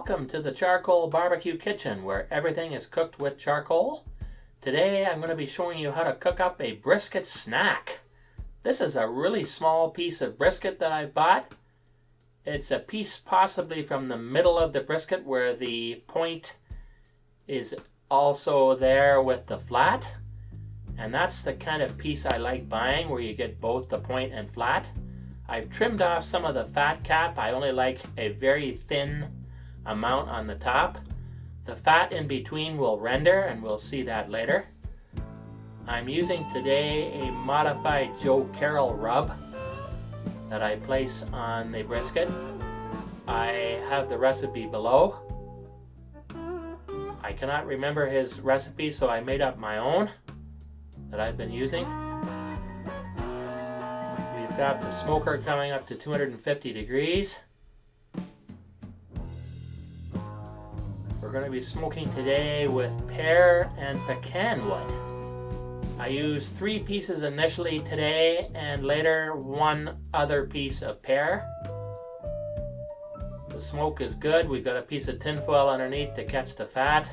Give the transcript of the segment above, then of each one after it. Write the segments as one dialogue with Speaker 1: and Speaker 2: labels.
Speaker 1: Welcome to the Charcoal Barbecue Kitchen, where everything is cooked with charcoal. Today I'm going to be showing you how to cook up a brisket snack. This is a really small piece of brisket that I bought. It's a piece possibly from the middle of the brisket where the point is also there with the flat. And that's the kind of piece I like buying, where you get both the point and flat. I've trimmed off some of the fat cap. I only like a very thin amount on the top. The fat in between will render, and we'll see that later. I'm using today a modified Joe Carroll rub that I place on the brisket. I have the recipe below. I cannot remember his recipe, so I made up my own that I've been using. We've got the smoker coming up to 250 degrees. We're going to be smoking today with pear and pecan wood. I used 3 pieces initially today, and later 1 other piece of pear. The smoke is good. We've got a piece of tinfoil underneath to catch the fat.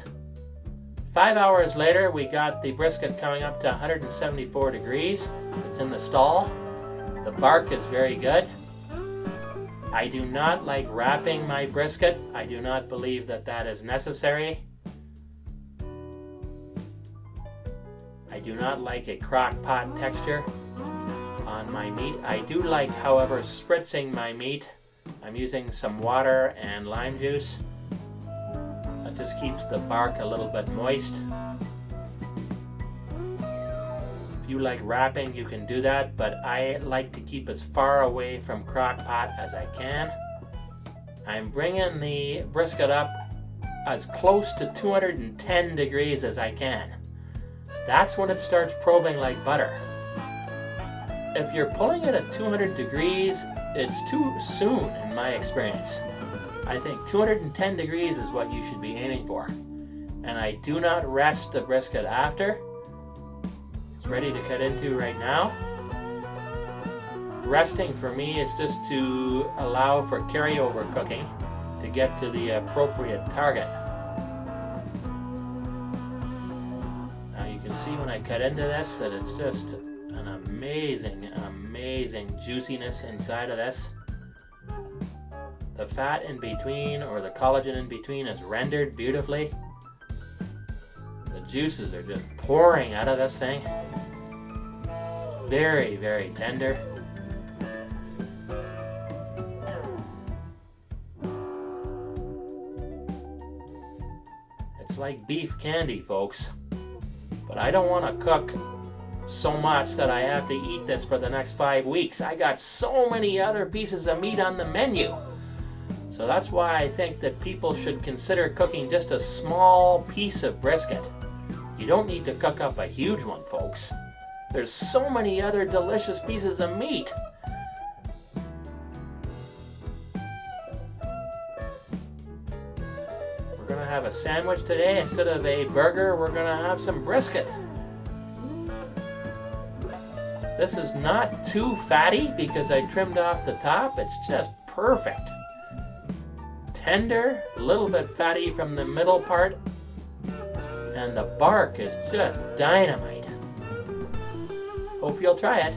Speaker 1: 5 hours later, we got the brisket coming up to 174 degrees. It's in the stall. The bark is very good. I do not like wrapping my brisket. I do not believe that that is necessary. I do not like a crock pot texture on my meat. I do like, however, spritzing my meat. I'm using some water and lime juice. That just keeps the bark a little bit moist. If you like wrapping, you can do that, but I like to keep as far away from crock pot as I can. I'm bringing the brisket up as close to 210 degrees as I can. That's when it starts probing like butter. If you're pulling it at 200 degrees, it's too soon in my experience. I think 210 degrees is what you should be aiming for. And I do not rest the brisket after. It's ready to cut into right now. Resting for me is just to allow for carryover cooking to get to the appropriate target. Now you can see when I cut into this that it's just an amazing juiciness inside of this. The fat in between, or the collagen in between, is rendered beautifully. The juices are just pouring out of this thing. Very, very tender. It's like beef candy, folks. But I don't want to cook so much that I have to eat this for the next 5 weeks. I got so many other pieces of meat on the menu. So that's why I think that people should consider cooking just a small piece of brisket. You don't need to cook up a huge one, folks. There's so many other delicious pieces of meat. We're going to have a sandwich today. Instead of a burger, we're going to have some brisket. This is not too fatty because I trimmed off the top. It's just perfect. Tender, a little bit fatty from the middle part, and the bark is just dynamite. Hope you'll try it.